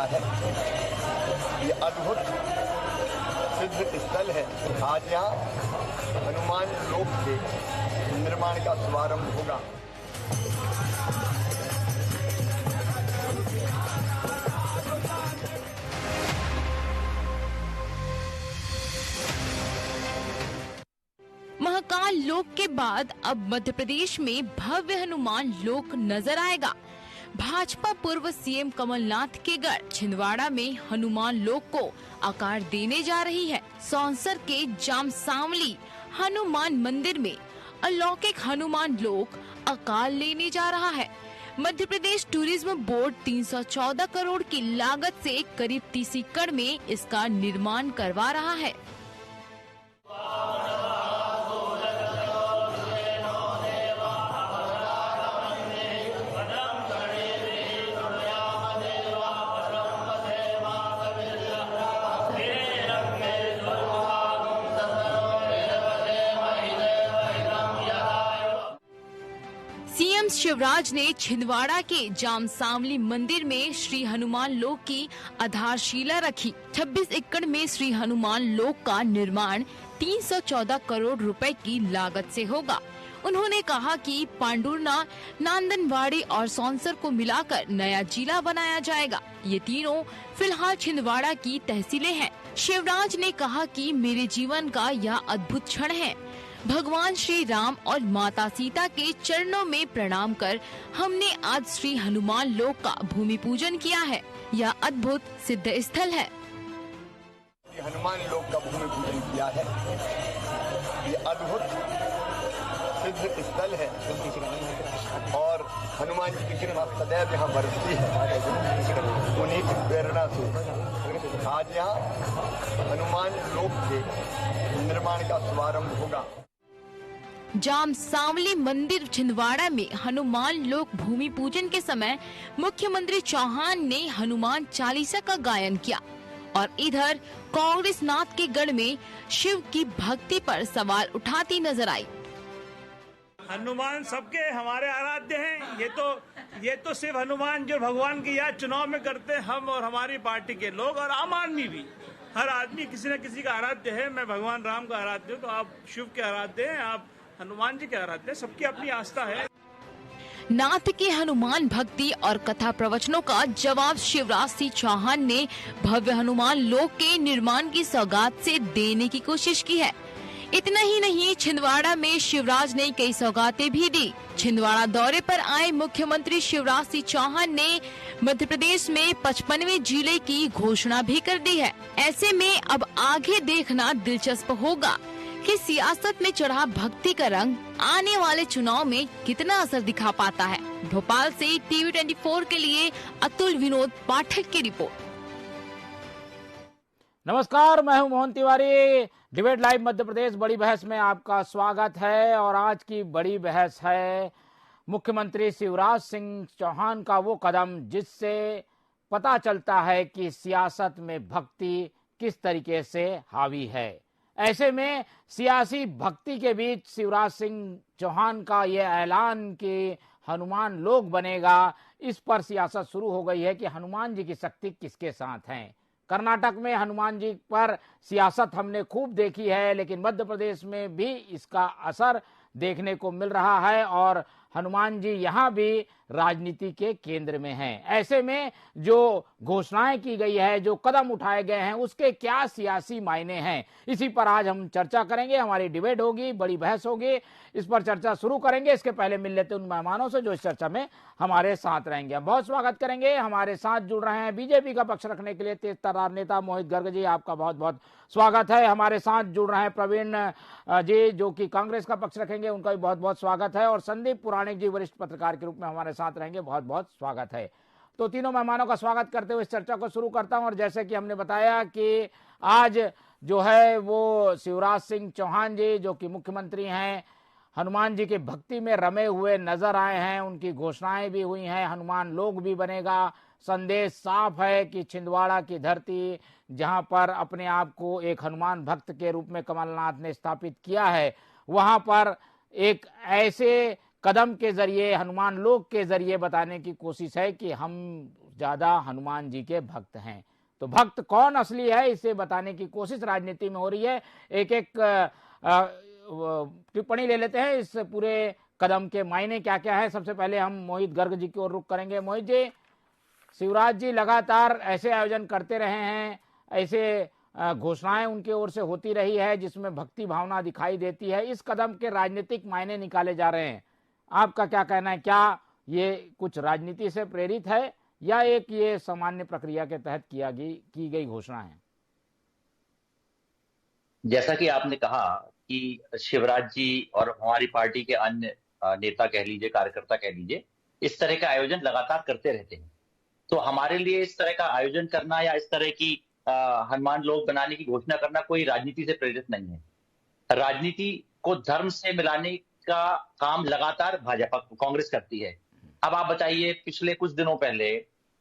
किया है। ये अद्भुत सिद्ध स्थल है। आज यहाँ हनुमान लोक के निर्माण का शुभारंभ होगा। महाकाल लोक के बाद अब मध्य प्रदेश में भव्य हनुमान लोक नजर आएगा। भाजपा पूर्व सीएम कमलनाथ के गढ़ छिंदवाड़ा में हनुमान लोक को आकार देने जा रही है। सौंसर के जामसावली हनुमान मंदिर में अलौकिक हनुमान लोक आकार लेने जा रहा है। मध्य प्रदेश टूरिज्म बोर्ड 314 करोड़ की लागत से करीब 30 एकड़ में इसका निर्माण करवा रहा है। सीएम शिवराज ने छिंदवाड़ा के जामसावली मंदिर में श्री हनुमान लोक की आधारशिला रखी। 26 एकड़ में श्री हनुमान लोक का निर्माण 314 करोड़ रुपए की लागत से होगा। उन्होंने कहा कि पांडुरना, नांदनवाड़ी और सौंसर को मिलाकर नया जिला बनाया जाएगा। ये तीनों फिलहाल छिंदवाड़ा की तहसीलें हैं। शिवराज ने कहा कि मेरे जीवन का यह अद्भुत क्षण है। भगवान श्री राम और माता सीता के चरणों में प्रणाम कर हमने आज श्री हनुमान लोक का भूमि पूजन किया है। यह अद्भुत सिद्ध स्थल है। हनुमान लोक का भूमि पूजन किया है। ये अद्भुत सिद्ध स्थल है और हनुमान जी की कृपा सदैव यहाँ बरसती है। उन्हीं की प्रेरणा से आज यहाँ हनुमान लोक के निर्माण का शुभारंभ होगा। जामसावली मंदिर छिंदवाड़ा में हनुमान लोक भूमि पूजन के समय मुख्यमंत्री चौहान ने हनुमान चालीसा का गायन किया और इधर कांग्रेस नाथ के गढ़ में शिव की भक्ति पर सवाल उठाती नजर आई। हनुमान सबके हमारे आराध्य हैं। ये तो सिर्फ हनुमान जो भगवान की याद चुनाव में करते हैं हम और हमारी पार्टी के लोग और आम आदमी भी। हर आदमी किसी न किसी का आराध्य है। मैं भगवान राम का आराध्य हूँ तो आप शिव के आराध्य हैं, आप हनुमान जी के आराध्य हैं। सबकी अपनी आस्था है। नाथ के हनुमान भक्ति और कथा प्रवचनों का जवाब शिवराज सिंह चौहान ने भव्य हनुमान लोक के निर्माण की सौगात से देने की कोशिश की है। इतना ही नहीं, छिंदवाड़ा में शिवराज ने कई सौगातें भी दी। छिंदवाड़ा दौरे पर आए मुख्यमंत्री शिवराज सिंह चौहान ने मध्य प्रदेश में 55वें जिले की घोषणा भी कर दी है। ऐसे में अब आगे देखना दिलचस्प होगा कि सियासत में चढ़ा भक्ति का रंग आने वाले चुनाव में कितना असर दिखा पाता है। भोपाल से टीवी 24 के लिए अतुल विनोद पाठक की रिपोर्ट। नमस्कार, मैं हूं मोहन तिवारी। डिबेट लाइव मध्य प्रदेश बड़ी बहस में आपका स्वागत है और आज की बड़ी बहस है मुख्यमंत्री शिवराज सिंह चौहान का वो कदम जिससे पता चलता है कि सियासत में भक्ति किस तरीके से हावी है। ऐसे में सियासी भक्ति के बीच शिवराज सिंह चौहान का ये ऐलान कि हनुमान लोक बनेगा, इस पर सियासत शुरू हो गई है कि हनुमान जी की शक्ति किसके साथ है। कर्नाटक में हनुमान जी पर सियासत हमने खूब देखी है, लेकिन मध्य प्रदेश में भी इसका असर देखने को मिल रहा है और हनुमान जी यहाँ भी राजनीति के केंद्र में हैं। ऐसे में जो घोषणाएं की गई है, जो कदम उठाए गए हैं, उसके क्या सियासी मायने हैं, इसी पर आज हम चर्चा करेंगे। हमारी डिबेट होगी, बड़ी बहस होगी, इस पर चर्चा शुरू करेंगे। इसके पहले मिल लेते उन मेहमानों से जो इस चर्चा में हमारे साथ रहेंगे। हम बहुत स्वागत करेंगे। हमारे साथ जुड़ रहे हैं बीजेपी का पक्ष रखने के लिए तेज तर्रार नेता मोहित गर्ग जी, आपका बहुत बहुत स्वागत है। हमारे साथ जुड़ रहे हैं प्रवीण जी जो कि कांग्रेस का पक्ष रखेंगे, उनका भी बहुत बहुत स्वागत है। और संदीप पुराणिक जी वरिष्ठ पत्रकार के रूप में हमारे साथ रहेंगे, बहुत बहुत स्वागत है। तो तीनों मेहमानों का स्वागत करते हुए इस चर्चा को शुरू करता हूं। और जैसे कि हमने बताया कि आज जो है वो शिवराज सिंह चौहान जी जो कि मुख्यमंत्री हैं, हनुमान जी की भक्ति में रमे हुए नजर आए हैं। उनकी घोषणाएं भी हुई हैं, हनुमान लोक भी बनेगा। संदेश साफ है कि छिंदवाड़ा की धरती जहां पर अपने आप को एक हनुमान भक्त के रूप में कमलनाथ ने स्थापित किया है, वहां पर एक ऐसे कदम के जरिए, हनुमान लोक के जरिए बताने की कोशिश है कि हम ज्यादा हनुमान जी के भक्त हैं। तो भक्त कौन असली है इसे बताने की कोशिश राजनीति में हो रही है। एक एक टिप्पणी ले लेते हैं इस पूरे कदम के मायने क्या क्या है। सबसे पहले हम मोहित गर्ग जी की ओर रुख करेंगे। मोहित जी, शिवराज जी लगातार ऐसे आयोजन करते रहे हैं, ऐसे घोषणाएं उनकी ओर से होती रही है जिसमें भक्ति भावना दिखाई देती है। इस कदम के राजनीतिक मायने निकाले जा रहे हैं, आपका क्या कहना है? क्या ये कुछ राजनीति से प्रेरित है या एक ये सामान्य प्रक्रिया के तहत की गई घोषणा है? जैसा कि आपने कहा कि शिवराज जी और हमारी पार्टी के अन्य नेता कह लीजिए, कार्यकर्ता कह लीजिए, इस तरह का आयोजन लगातार करते रहते हैं। तो हमारे लिए इस तरह का आयोजन करना या इस तरह की हनुमान लोक बनाने की घोषणा करना कोई राजनीति से प्रेरित नहीं है। राजनीति को धर्म से मिलाने का काम लगातार भाजपा कांग्रेस करती है। अब आप बताइए, पिछले कुछ दिनों पहले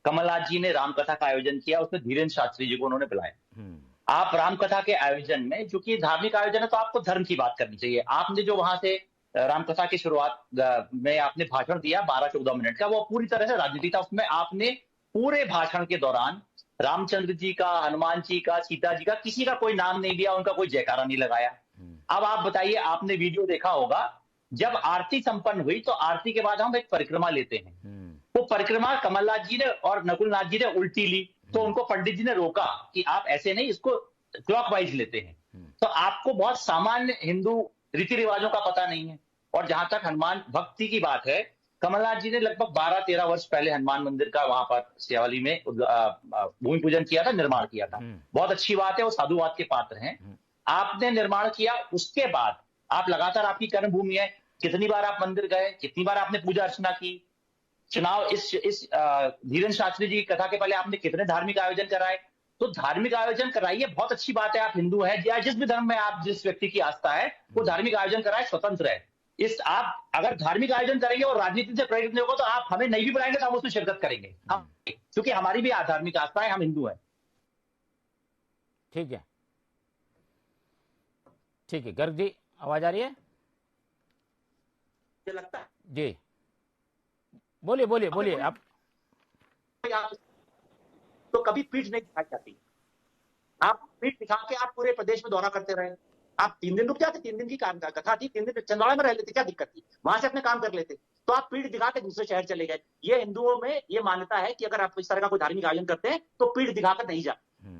कमलनाथ जी ने रामकथा का आयोजन किया, उसमें धीरेन्द्र शास्त्री जी को उन्होंने बुलाया। आप रामकथा के आयोजन में, चूंकि धार्मिक आयोजन है तो आपको धर्म की बात करनी चाहिए। आपने जो वहां से रामकथा की शुरुआत में आपने भाषण दिया 12-14 मिनट का, वो पूरी तरह से राजनीति था। उसमें आपने पूरे भाषण के दौरान रामचंद्र जी का, हनुमान जी का, सीता जी का, किसी का कोई नाम नहीं लिया, उनका कोई जयकारा नहीं लगाया। अब आप बताइए, आपने वीडियो देखा होगा, जब आरती संपन्न हुई तो आरती के बाद हम एक परिक्रमा लेते हैं। वो परिक्रमा कमलनाथ जी ने और नकुलनाथ जी ने उल्टी ली, तो उनको पंडित जी ने रोका कि आप ऐसे नहीं, इसको क्लॉकवाइज लेते हैं। तो आपको बहुत सामान्य हिंदू रीति रिवाजों का पता नहीं है। और जहां तक हनुमान भक्ति की बात है, कमलनाथ जी ने लगभग 12-13 वर्ष पहले हनुमान मंदिर का वहां पर सियावली में भूमि पूजन किया था, निर्माण किया था। बहुत अच्छी बात है, वो साधुवाद के पात्र हैं। आपने निर्माण किया, उसके बाद आप लगातार, आपकी कर्मभूमि है, कितनी बार आप मंदिर गए, कितनी बार आपने पूजा अर्चना की। चुनाव इस धीरेन्द्र शास्त्री जी की कथा के पहले आपने कितने धार्मिक आयोजन कराए। तो धार्मिक आयोजन कराइए, बहुत अच्छी बात है। आप हिंदू हैं या जिस भी धर्म में आप, जिस व्यक्ति की आस्था है, वो धार्मिक आयोजन कराए, स्वतंत्र है। आप अगर धार्मिक आयोजन करेंगे और राजनीति से प्रेरित नहीं होगा तो आप हमें नहीं भी बुलाएंगे तो हम उसमें शिरकत करेंगे, क्योंकि हमारी भी धार्मिक आस्था है, हम हिंदू हैं। ठीक है, ठीक है। गर्ग जी, आवाज आ रही है? मुझे लगता है जी, बोलिए बोलिए बोलिए आप। तो कभी पीठ नहीं दिखाई जाती। आप पीठ दिखा के आप पूरे प्रदेश में दौरा करते रहे। आप 3 दिन रुक जाते, 3 दिन की कथा थी, 3 दिन छिंदवाड़ा में रह लेते, क्या दिक्कत थी, वहां से अपने काम कर लेते। तो आप पीठ दिखा के दूसरे शहर चले गए। ये हिंदुओं में ये मान्यता है कि अगर आप इस तरह का कोई धार्मिक आयोजन करते हैं तो पीठ दिखाकर नहीं जाते।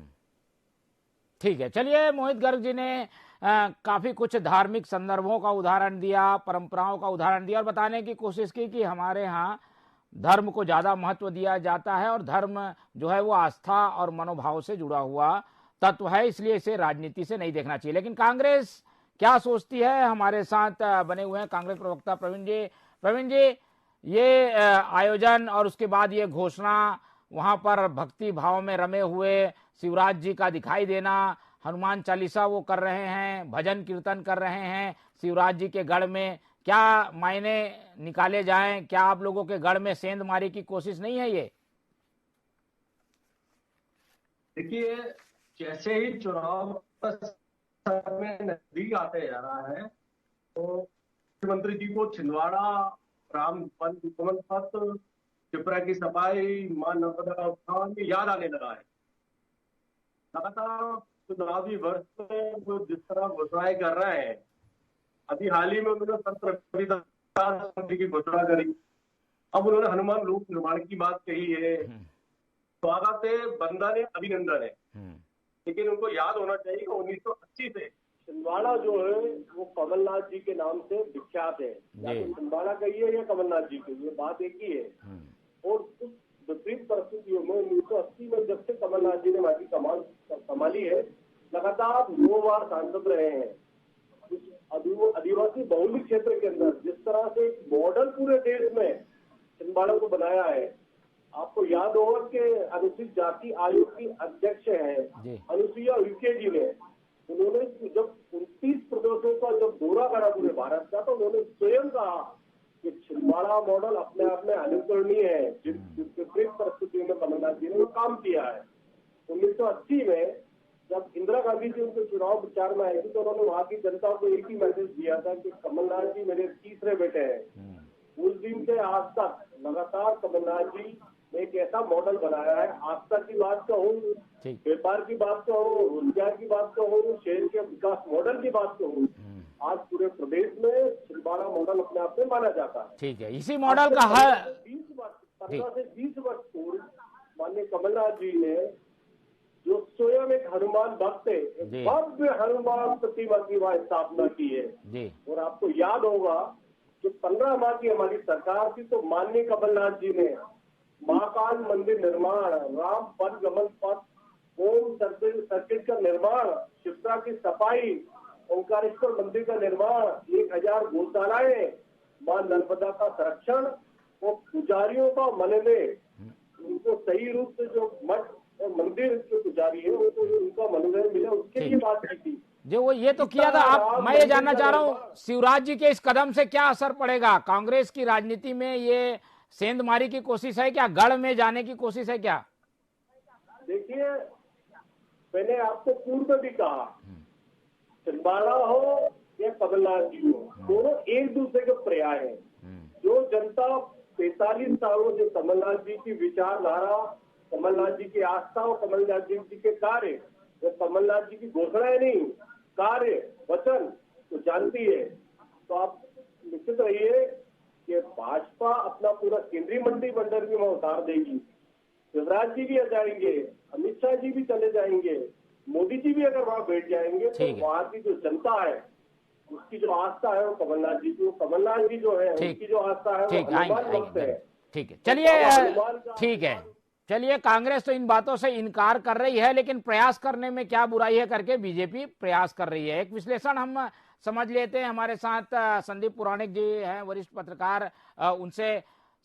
ठीक है, चलिए। मोहित गर्ग जी ने काफी कुछ धार्मिक संदर्भों का उदाहरण दिया, परंपराओं का उदाहरण दिया और बताने की कोशिश की कि हमारे यहाँ धर्म को ज्यादा महत्व दिया जाता है और धर्म जो है वो आस्था और मनोभाव से जुड़ा हुआ तत्व है, इसलिए इसे राजनीति से नहीं देखना चाहिए। लेकिन कांग्रेस क्या सोचती है? हमारे साथ बने हुए हैं कांग्रेस प्रवक्ता प्रवीण जी। प्रवीण जी, ये आयोजन और उसके बाद ये घोषणा, वहां पर भक्ति भाव में रमे हुए शिवराज जी का दिखाई देना, हनुमान चालीसा वो कर रहे हैं, भजन कीर्तन कर रहे हैं शिवराज जी के गढ़ में, क्या मायने निकाले जाएं? क्या आप लोगों के गढ़ में सेंध मारी की कोशिश नहीं है ये? देखिए, जैसे ही चुनाव में नजदीक आते जा रहा है तो मुख्यमंत्री जी को छिंदवाड़ा, राम कमल पथ, शिप्रा की सफाई, मां नर्मदा उत्थान याद आने लगा है। लगातार चुनावी वर्ष में वो जिस तरह घोषणाएं कर रहे हैं, अभी हाल ही में उन्होंने संत रविदास की घोषणा करी, अब उन्होंने हनुमान लोक निर्माण की बात कही है। स्वागत है, वंदन है, अभिनंदन है, लेकिन उनको याद होना चाहिए कि 1980 से छिंदवाड़ा जो है वो कमलनाथ जी के नाम से विख्यात है। या तो छिंदवाड़ा कहिए या कमलनाथ जी कहिए, बात एक ही है। और उस विपरीत परिस्थितियों में 1980 में जब से कमलनाथ जी ने वहां की कमान संभाली है, लगातार 9 बार सांसद रहे हैं। आदिवासी बहुल क्षेत्र के अंदर जिस तरह से मॉडल पूरे देश में छिंदवाड़ा को बनाया है, आपको याद होगा कि अनुसूचित जाति आयोग की अध्यक्ष है अनुसुईया उइके जी ने, उन्होंने जब 29 प्रदेशों का जब दौरा करा पूरे भारत का, तो उन्होंने स्वयं कहा कि छिंदवाड़ा मॉडल अपने आप में अनुकरणीय है। जिस विपरीत परिस्थितियों में कमलनाथ जी ने वो काम किया है। 1980 में जब इंदिरा गांधी जी उनके चुनाव प्रचार में आई थी तो उन्होंने वहां की जनता को एक ही मैसेज दिया था कि कमलनाथ जी मेरे तीसरे बेटे हैं। उस दिन से आज तक लगातार कमलनाथ जी एक ऐसा मॉडल बनाया है। आस्था की बात कहूँ, ठीक। व्यापार की बात कहूँ, रोजगार की बात कहूँ, शहर के विकास मॉडल की बात कहूँ, आज पूरे प्रदेश में छिंदवाड़ा मॉडल अपने आप में माना जाता है। ठीक है, इसी मॉडल का है। 15 से 20 वर्ष पूर्व माननीय कमलनाथ जी ने जो स्वयं एक हनुमान भक्त है, जी। भव्य हनुमान प्रतिमा की वह स्थापना की है जी। और आपको याद होगा कि 15 माह की हमारी सरकार थी तो माननीय कमलनाथ जी ने महाकाल मंदिर निर्माण, राम परिगमन पथ, ओम सर्किट का निर्माण, शिप्रा की सफाई, ओंकारेश्वर मंदिर का निर्माण, 1000 गौशालाएं, मां नर्मदा का संरक्षण और पुजारियों का मनने, उनको सही रूप से जो मठ और मंदिर जो पुजारी है उनको उनका मनोनयन मिला, उसके लिए बात की थी जो वो ये तो किया था। आप, मैं ये जानना चाह रहा हूँ, शिवराज जी के इस कदम से क्या असर पड़ेगा कांग्रेस की राजनीति में? ये सेंधमारी की कोशिश है क्या, गढ़ में जाने की कोशिश है क्या? देखिए, मैंने आपको पूर्व में भी कहा, छिंदवाड़ा हो या कमलनाथ जी हो, दोनों एक दूसरे के पर्याय हैं। जो जनता 45 सालों से कमलनाथ जी की विचारधारा, कमलनाथ जी की आस्था और कमलनाथ जी के कार्य, वो कमलनाथ जी की घोषणाएं नहीं, कार्य वचन तो जानती है। तो आप निश्चित रहिए कि भाजपा अपना पूरा केंद्रीय मंत्रिमंडल भी वहां उतार देगी। शिवराज जी भी आ जाएंगे, अमित शाह जी भी चले जाएंगे, मोदी जी भी अगर वहां बैठ जाएंगे तो वहां की जो जनता है उसकी जो आस्था है वो कमलनाथ जी की, कमलनाथ जी जो है उनकी जो आस्था है वो हनुमान भक्त है। ठीक है, चलिए, ठीक है, चलिए। कांग्रेस तो इन बातों से इनकार कर रही है, लेकिन प्रयास करने में क्या बुराई है करके बीजेपी प्रयास कर रही है। एक विश्लेषण हम समझ लेते हैं। हमारे साथ संदीप पुराणिक जी हैं, वरिष्ठ पत्रकार, उनसे।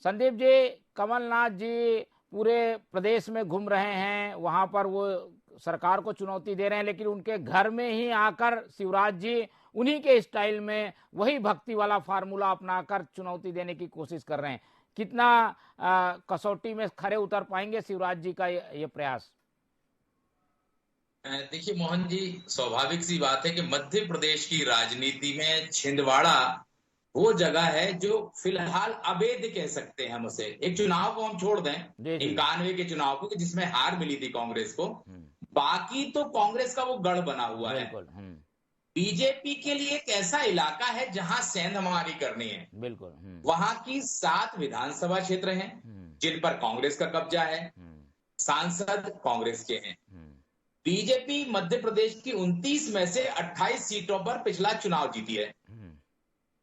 संदीप जी, कमलनाथ जी पूरे प्रदेश में घूम रहे हैं, वहां पर वो सरकार को चुनौती दे रहे हैं, लेकिन उनके घर में ही आकर शिवराज जी उन्हीं के स्टाइल में वही भक्ति वाला फार्मूला अपनाकर चुनौती देने की कोशिश कर रहे हैं। कितना कसौटी में खरे उतर पाएंगे शिवराज जी का ये प्रयास? देखिए मोहन जी, स्वाभाविक सी बात है कि मध्य प्रदेश की राजनीति में छिंदवाड़ा वो जगह है जो फिलहाल अवैध कह सकते हैं हम उसे। एक चुनाव को हम छोड़ दें, 91 के चुनाव को जिसमें हार मिली थी कांग्रेस को, बाकी तो कांग्रेस का वो गढ़ बना हुआ है। बीजेपी के लिए एक ऐसा इलाका है जहां सेंधमारी करनी है। बिल्कुल। वहां की 7 विधानसभा क्षेत्र हैं जिन पर कांग्रेस का कब्जा है, सांसद कांग्रेस के हैं। बीजेपी मध्य प्रदेश की 29 में से 28 सीटों पर पिछला चुनाव जीती है।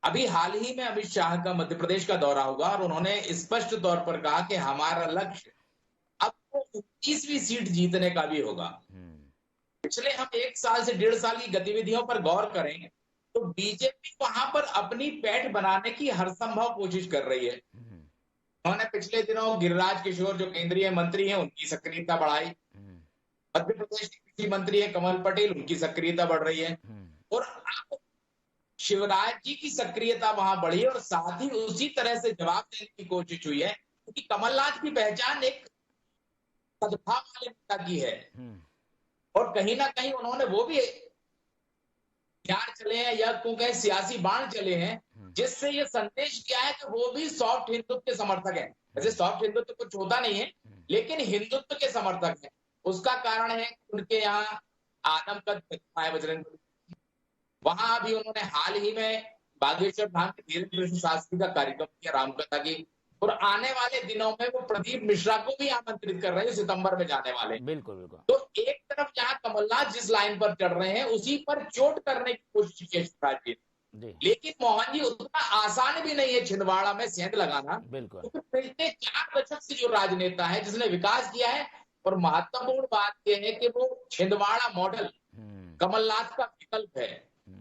अभी हाल ही में अमित शाह का मध्य प्रदेश का दौरा हुआ और उन्होंने स्पष्ट तौर पर कहा कि हमारा लक्ष्य अब तो 29वीं सीट जीतने का भी होगा। पिछले हम 1 साल से 1.5 साल की गतिविधियों पर गौर करें तो बीजेपी वहां पर अपनी पैठ बनाने की हर संभव कोशिश कर रही है। उन्होंने पिछले दिनों गिरिराज किशोर जो केंद्रीय मंत्री हैं उनकी सक्रियता बढ़ाई, मध्य प्रदेश के कृषि मंत्री है कमल पटेल, उनकी सक्रियता बढ़ रही है, और अब शिवराज जी की सक्रियता वहां बढ़ी और साथ ही उसी तरह से जवाब देने की कोशिश हुई है, क्योंकि कमलनाथ की पहचान एक सद्भाव वाले नेता की है और कहीं ना कहीं उन्होंने वो भी हथियार चले हैं या क्यों कहें सियासी बाण चले हैं जिससे ये संदेश क्या है कि वो भी सॉफ्ट हिंदुत्व के समर्थक है। वैसे सॉफ्ट हिंदुत्व कुछ होता नहीं है लेकिन हिंदुत्व के समर्थक है। उसका कारण है उनके यहाँ आदमकद है बजरंग। वहां अभी उन्होंने हाल ही में बागेश्वर धाम के धीरे कृष्ण शास्त्री का कार्यक्रम किया रामकथा की, और आने वाले दिनों में वो प्रदीप मिश्रा को भी आमंत्रित कर रहे हैं सितंबर में जाने वाले। बिल्कुल बिल्कुल। तो एक तरफ जहां कमलनाथ जिस लाइन पर चढ़ रहे हैं उसी पर चोट करने की कोशिश की शिवराज जी, लेकिन मोहन जी उतना आसान भी नहीं है छिंदवाड़ा में सेंध लगाना। बिल्कुल। तो पिछले 4 दशक से जो राजनेता है जिसने विकास किया है, और महत्वपूर्ण बात यह है कि वो छिंदवाड़ा मॉडल कमलनाथ का विकल्प है।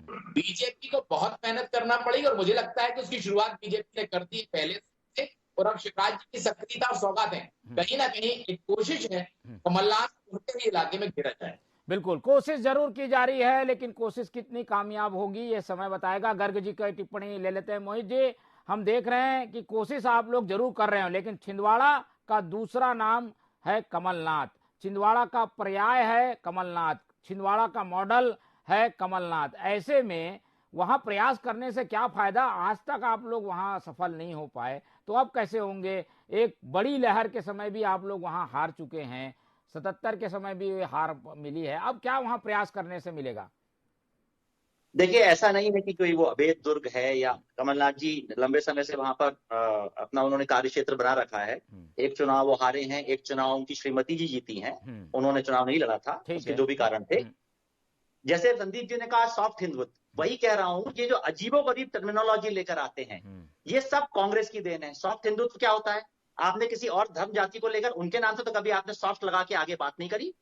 बीजेपी को बहुत मेहनत करना पड़ेगी और मुझे लगता है कि उसकी शुरुआत बीजेपी ने कर दी पहले से, और अब शिवराज जी की सक्रियता और सौगात है, कहीं ना कहीं एक कोशिश है कमलनाथ उनके ही इलाके में घेरा जाए। बिल्कुल, कोशिश जरूर की जा रही है, लेकिन कोशिश कितनी कामयाब होगी ये समय बताएगा। गर्ग जी की टिप्पणी ले लेते हैं। मोहित जी, हम देख रहे हैं कि कोशिश आप लोग जरूर कर रहे हो, लेकिन छिंदवाड़ा का दूसरा नाम है कमलनाथ, छिंदवाड़ा का पर्याय है कमलनाथ, छिंदवाड़ा का मॉडल है कमलनाथ। ऐसे में वहां प्रयास करने से क्या फायदा? आज तक आप लोग वहां सफल नहीं हो पाए, तो अब कैसे होंगे? एक बड़ी लहर के समय भी आप लोग वहां हार चुके हैं, 77 के समय भी हार मिली है, अब क्या वहां प्रयास करने से मिलेगा? देखिए, ऐसा नहीं है कि कोई वो अभेद दुर्ग है, या कमलनाथ जी लंबे समय से वहां पर अपना उन्होंने कार्य क्षेत्र बना रखा है। एक चुनाव वो हारे हैं, एक चुनाव उनकी श्रीमती जी जीती हैं, उन्होंने चुनाव नहीं लड़ा था, उसके जो भी कारण थे। जैसे संदीप जी ने कहा सॉफ्ट हिंदुत्व, वही कह रहा हूं, ये जो अजीबोगरीब टर्मिनोलॉजी लेकर आते हैं, ये सब कांग्रेस की देन है। सॉफ्ट हिंदुत्व क्या होता है? आपने किसी और धर्म जाति को लेकर उनके नाम से तो कभी आपने सॉफ्ट लगा के आगे बात नहीं करी।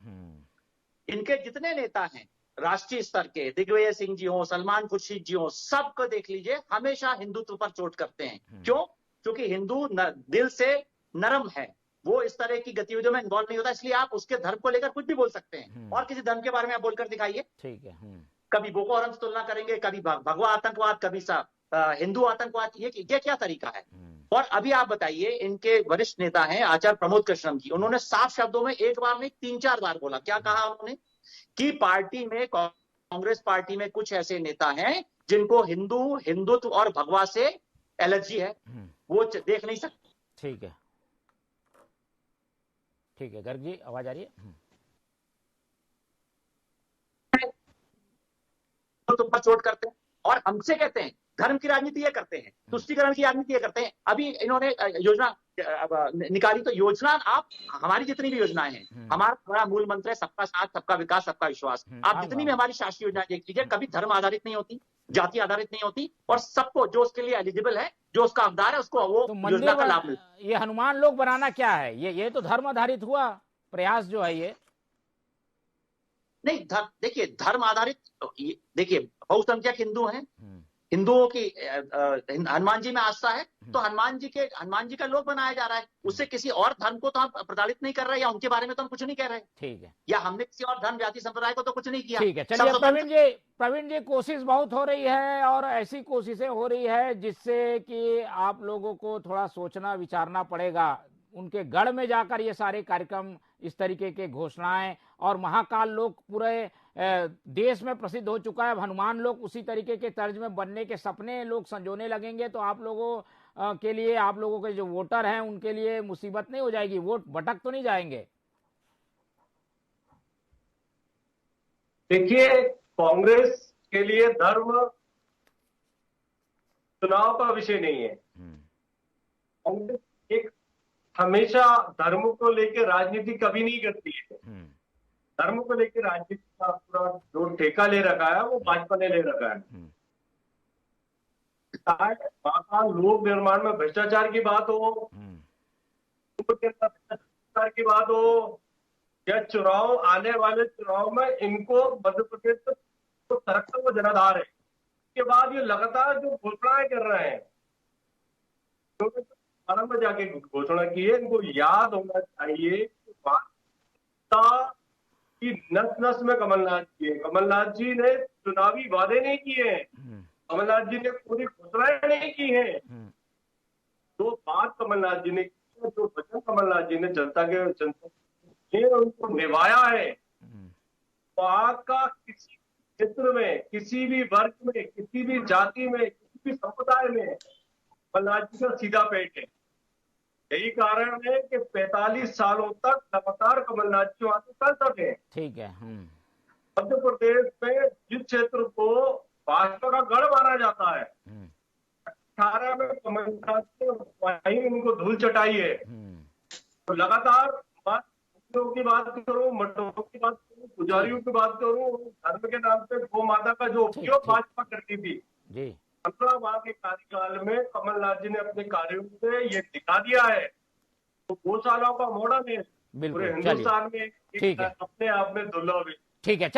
इनके जितने नेता हैं राष्ट्रीय स्तर के, दिग्विजय सिंह जी हो, सलमान खुर्शीद जी हो, सबको देख लीजिए, हमेशा हिंदुत्व पर चोट करते हैं। क्यों? क्योंकि हिंदू दिल से नरम है, वो इस तरह की गतिविधियों में इन्वॉल्व नहीं होता, इसलिए आप उसके धर्म को लेकर कुछ भी बोल सकते हैं और किसी धर्म के बारे में आप बोलकर दिखाइए। ठीक है। कभी बोको हराम से तुलना करेंगे, कभी भगवा आतंकवाद, कभी हिंदू आतंकवाद, ये क्या तरीका है? और अभी आप बताइए, इनके वरिष्ठ नेता हैं आचार्य प्रमोद कृष्णम जी, उन्होंने साफ शब्दों में एक बार नहीं 3-4 बार बोला। क्या कहा उन्होंने? कि पार्टी में, कांग्रेस पार्टी में कुछ ऐसे नेता हैं जिनको हिंदुत्व और भगवा से एलर्जी है, वो देख नहीं सकते। ठीक है, ठीक है। गर्ग जी, आवाज आ रही है? तो पर चोट करते हैं और हमसे कहते हैं धर्म की राजनीति ये करते हैं, तुष्टीकरण की राजनीति ये करते हैं। अभी इन्होंने योजना निकाली, तो योजना, आप हमारी जितनी भी योजनाएं हैं, हमारा मूल मंत्र है सबका साथ, सबका विकास, सबका विश्वास। आप जितनी भी हमारी शासकीय योजनाएं देख लीजिए, कभी धर्म आधारित नहीं होती, जाति आधारित नहीं होती, और सबको जो उसके लिए एलिजिबल है, जो उसका हकदार है, उसको वो तो योजना का लाभ मिलता है। ये हनुमान लोक बनाना क्या है? ये तो धर्म आधारित हुआ प्रयास जो है ये। नहीं, देखिए, धर्म आधारित, देखिए बहुसंख्यक हिंदू हैं, हिंदुओं की हनुमान जी में आस्था है, तो हनुमान जी का लोक बनाया जा रहा है। उससे किसी और धर्म को तो हम प्रताड़ित नहीं कर रहे, या उनके बारे में तो हम कुछ नहीं कह रहे। ठीक है। या हमने किसी और धर्म जाति संप्रदाय को तो कुछ नहीं किया। ठीक है, चलिए प्रवीण जी, कोशिश बहुत हो रही है और ऐसी कोशिशें हो रही है जिससे कि आप लोगों को थोड़ा सोचना विचारना पड़ेगा। उनके गढ़ में जाकर ये सारे कार्यक्रम, इस तरीके के घोषणाएं, और महाकाल लोक पूरे देश में प्रसिद्ध हो चुका है। हनुमान लोक उसी तरीके के तर्ज में बनने के सपने लोग संजोने लगेंगे, तो आप लोगों के लिए, आप लोगों के जो वोटर हैं उनके लिए मुसीबत नहीं हो जाएगी? वोट भटक तो नहीं जाएंगे? देखिए, कांग्रेस के लिए धर्म चुनाव का विषय नहीं है। कांग्रेस एक हमेशा धर्म को लेकर राजनीति कभी नहीं करती है। धर्म को लेकर राजनीति का पूरा जो ठेका ले रखा है वो भाजपा ने ले रखा है। चाहे लोक निर्माण में भ्रष्टाचार की बात हो, भ्रष्टाचार की बात हो, या चुनाव, आने वाले चुनाव में इनको मध्य प्रदेश में तो सरकता वो जनाधार है। इसके बाद ये लगातार जो घोषणाएं कर रहे हैं, तो में जाके घोषणा की है, इनको याद होना चाहिए कि नस नस में कमलनाथ जी है। कमलनाथ जी ने चुनावी वादे नहीं किए हैं, कमलनाथ जी ने पूरी घोषणाएं नहीं की है। जो बात कमलनाथ जी ने की, जो वचन कमलनाथ जी ने जनता के उनको निभाया है, वहां का किसी क्षेत्र में, किसी भी वर्ग में, किसी भी जाति में, किसी भी संप्रदाय में कमलनाथ जी का सीधा पेट है। यही कारण है कि 45 सालों तक लगातार कमलनाथ जी वहां से सांसद हैं। ठीक है। मध्य प्रदेश में जिस क्षेत्र को भाजपा का गढ़ माना जाता है, 18 में कमलनाथ ने वहीं उनको धूल चटाई है। तो लगातार की बात करूं, मठों की बात करूं, पुजारियों की बात करूं, धर्म के नाम पे गौ माता का जो उपयोग भाजपा करती थी, 15 माह के कार्यकाल में कमलनाथ जी ने अपने कार्यों से ये दिखा दिया है। तो गौशालाओं का मॉडल है पूरे हिंदुस्तान में, अपने आप में दुर्लभ है। ठीक है,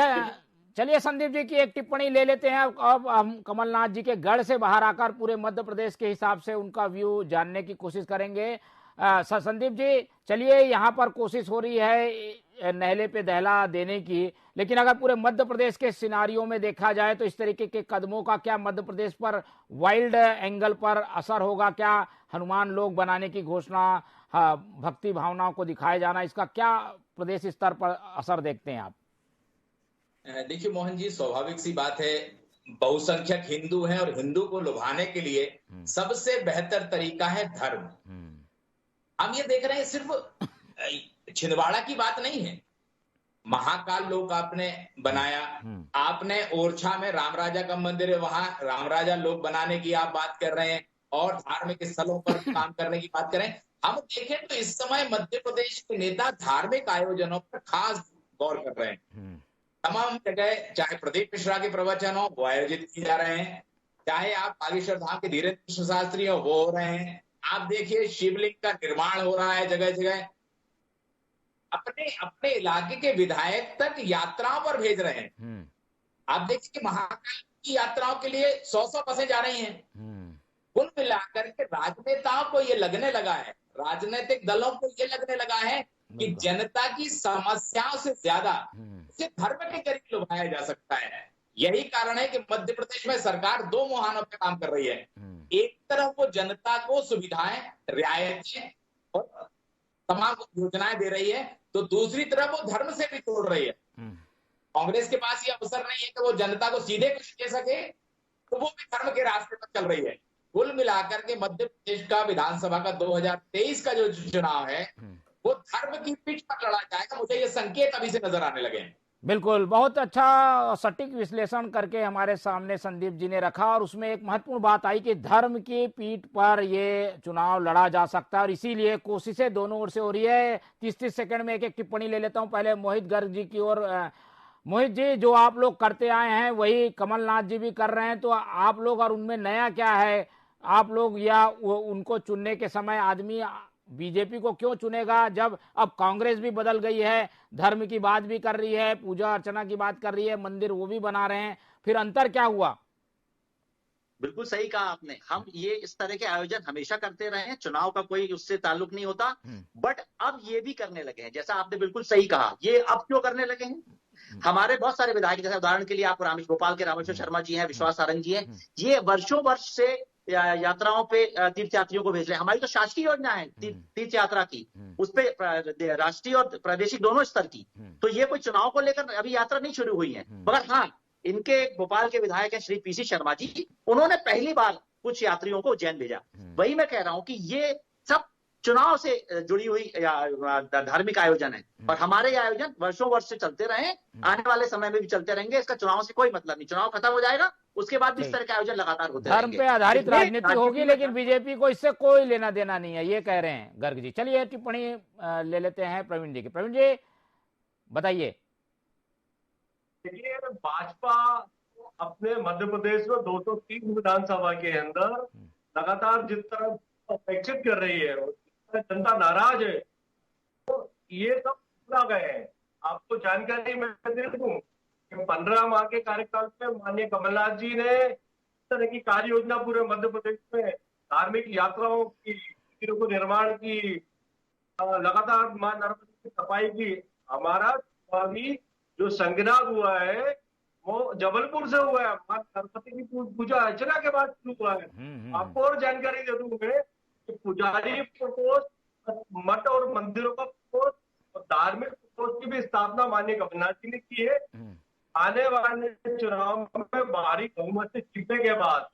चलिए संदीप जी की एक टिप्पणी ले लेते हैं। अब हम कमलनाथ जी के गढ़ से बाहर आकर पूरे मध्य प्रदेश के हिसाब से उनका व्यू जानने की कोशिश करेंगे। संदीप जी, चलिए, यहाँ पर कोशिश हो रही है नहले पे दहला देने की, लेकिन अगर पूरे मध्य प्रदेश के सिनारियों में देखा जाए तो इस तरीके के कदमों का क्या मध्य प्रदेश पर वाइल्ड एंगल पर असर होगा? क्या हनुमान लोक बनाने की घोषणा, भक्ति भावनाओं को दिखाए जाना, इसका क्या प्रदेश स्तर पर असर देखते हैं आप? देखिए मोहन जी, स्वाभाविक सी बात है बहुसंख्यक हिंदू हैं और हिंदू को लुभाने के लिए सबसे बेहतर तरीका है धर्म। हम ये देख रहे हैं, सिर्फ छिंदवाड़ा की बात नहीं है। महाकाल लोक आपने बनाया, आपने ओरछा में राम राजा का मंदिर है, वहां राम राजा लोक बनाने की आप बात कर रहे हैं और धार्मिक स्थलों पर काम करने की बात करें। हम देखें तो इस समय मध्य प्रदेश के नेता धार्मिक आयोजनों पर खास गौर कर रहे हैं। तमाम जगह चाहे प्रदीप मिश्रा के प्रवचन हो वो आयोजित किए जा रहे हैं, चाहे आप बागेश्वर धाम के धीरेन्द्र कृष्ण शास्त्री हो वो हो रहे हैं। आप देखिए शिवलिंग का निर्माण हो रहा है जगह जगह। अपने अपने इलाके के विधायक तक यात्राओं पर भेज रहे हैं। आप देखिए कि महाकाल की यात्राओं के लिए 100 बसें जा रही हैं। कुल मिलाकर के राजनेताओं को ये लगने लगा है, राजनीतिक दलों को ये लगने लगा है कि जनता की समस्याओं से ज्यादा उसे धर्म के करीब लुभाया जा सकता है। यही कारण है कि मध्य प्रदेश में सरकार 2 मुहानों पे काम कर रही है। एक तरफ वो जनता को सुविधाएं, रियायतें और तमाम योजनाएं दे रही है, तो दूसरी तरफ वो धर्म से भी तोड़ रही है। कांग्रेस के पास ये अवसर नहीं है कि वो जनता को सीधे कुछ दे सके, तो वो भी धर्म के रास्ते पर चल रही है। कुल मिलाकर के मध्य प्रदेश का विधानसभा का 2023 का जो चुनाव है वो धर्म की पिच पर लड़ा जाएगा। मुझे ये संकेत अभी से नजर आने लगे हैं। बिल्कुल, बहुत अच्छा सटीक विश्लेषण करके हमारे सामने संदीप जी ने रखा और उसमें एक महत्वपूर्ण बात आई कि धर्म की पीठ पर ये चुनाव लड़ा जा सकता है और इसीलिए कोशिशें दोनों ओर से हो रही है। 30-30 सेकंड में एक टिप्पणी ले लेता हूं। पहले मोहित गर्ग जी की ओर। मोहित जी, जो आप लोग करते आए हैं वही कमलनाथ जी भी कर रहे हैं, तो आप लोग और उनमें नया क्या है? आप लोग या उनको चुनने के समय आदमी बीजेपी को क्यों चुनेगा जब अब कांग्रेस भी बदल गई है, धर्म की बात भी कर रही है, पूजा अर्चना की बात कर रही है, मंदिर वो भी बना रहे हैं, फिर अंतर क्या हुआ? बिल्कुल सही कहा आपने। हम ये इस तरह के आयोजन हमेशा करते रहे हैं, चुनाव का कोई उससे ताल्लुक नहीं होता, बट अब ये भी करने लगे हैं। जैसा आपने बिल्कुल सही कहा, ये अब क्यों करने लगे हैं? हमारे बहुत सारे विधायक, जैसे उदाहरण के लिए आप भोपाल के रामेश्वर शर्मा जी हैं, विश्वास सारंग जी हैं, ये वर्षों वर्ष से यात्राओं पे तीर्थयात्रियों को भेज रहे हैं। हमारी तो शासकीय योजना है तीर्थ यात्रा की, उस पे राष्ट्रीय और प्रादेशिक दोनों स्तर की। तो ये कोई चुनाव को लेकर अभी यात्रा नहीं शुरू हुई है। मगर हाँ, इनके भोपाल के विधायक हैं श्री पीसी शर्मा जी, उन्होंने पहली बार कुछ यात्रियों को उज्जैन भेजा। वही मैं कह रहा हूं कि ये सब चुनाव से जुड़ी हुई धार्मिक आयोजन है और हमारे ये आयोजन वर्षों वर्ष से चलते रहे, आने वाले समय में भी चलते रहेंगे। इसका चुनाव से कोई मतलब नहीं। चुनाव खत्म हो जाएगा, उसके बाद भी इस तरह के आयोजन लगातार होते रहेंगे। धर्म पे आधारित राजनीति होगी, लेकिन बीजेपी को इससे कोई लेना देना नहीं है, ये कह रहे हैं गर्ग जी। चलिए टिप्पणी ले लेते हैं प्रवीण जी की। प्रवीण जी बताइए। देखिए, भाजपा अपने मध्य प्रदेश में 203 विधानसभा के अंदर लगातार जिस तरह अपेक्षित कर रही है, जनता नाराज है, तो ये सब भुला गए हैं। आपको जानकारी मैं दे दूं कि 15 माह के कार्यकाल में माननीय कमलनाथ जी ने इस तरह की कार्य योजना पूरे मध्य प्रदेश में धार्मिक यात्राओं की, मंदिरों को निर्माण की, लगातार मां नर्मदा की सफाई की। हमारा अभी जो संगनाग हुआ है वो जबलपुर से हुआ है, मां सरस्वती की पूजा अर्चना के बाद शुरू हुआ है। आपको और जानकारी दे दूं मैं कि पुजारी प्रकोष्ठ, मठ और मंदिरों का प्रकोष्ठ और धार्मिक प्रकोष्ठ की भी स्थापना माननीय कमलनाथ जी ने की है। आने वाले चुनाव में भारी बहुमत से जीतने के बाद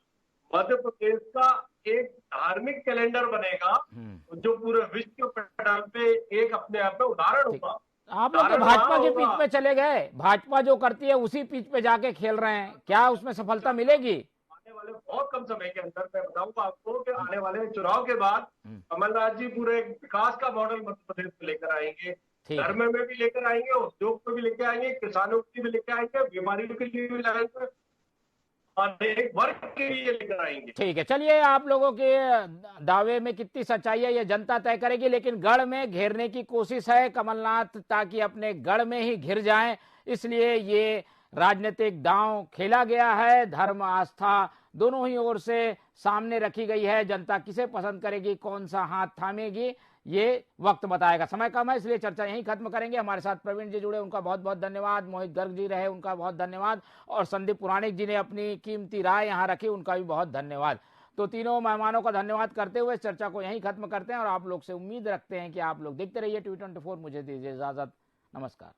मध्य प्रदेश का एक धार्मिक कैलेंडर बनेगा जो पूरे विश्व पटल पे एक अपने आप में उदाहरण होगा। आप लोग तो भाजपा के पीच पे चले गए, भाजपा जो करती है उसी पीच पे जाके खेल रहे हैं, क्या उसमें सफलता मिलेगी? आने वाले बहुत कम समय के अंदर मैं बताऊंगा आपको कि आने वाले चुनाव के बाद कमलनाथ जी पूरे विकास का मॉडल मध्य प्रदेश में लेकर आएंगे, धर्म में भी लेकर आएंगे, उद्योग में भी लेकर आएंगे, किसानों के भी लेकर आएंगे, व्यापारियों के लिए भी लाएंगे और एक वर्ग के लिए लेकर आएंगे। ठीक है, चलिए आप लोगों के दावे में कितनी सच्चाई है ये जनता तय करेगी, लेकिन गढ़ में घेरने की कोशिश है कमलनाथ ताकि अपने गढ़ में ही घिर जाएं, इसलिए ये राजनीतिक दांव खेला गया है। धर्म आस्था दोनों ही ओर से सामने रखी गई है। जनता किसे पसंद करेगी, कौन सा हाथ थामेगी, ये वक्त बताएगा। समय कम है इसलिए चर्चा यहीं खत्म करेंगे। हमारे साथ प्रवीण जी जुड़े, उनका बहुत बहुत धन्यवाद। मोहित गर्ग जी रहे, उनका बहुत धन्यवाद। और संदीप पुराणिक जी ने अपनी कीमती राय यहाँ रखी, उनका भी बहुत धन्यवाद। तो तीनों मेहमानों का धन्यवाद करते हुए चर्चा को यहीं खत्म करते हैं और आप लोग से उम्मीद रखते हैं कि आप लोग देखते रहिए T24। मुझे दीजिए इजाजत, नमस्कार।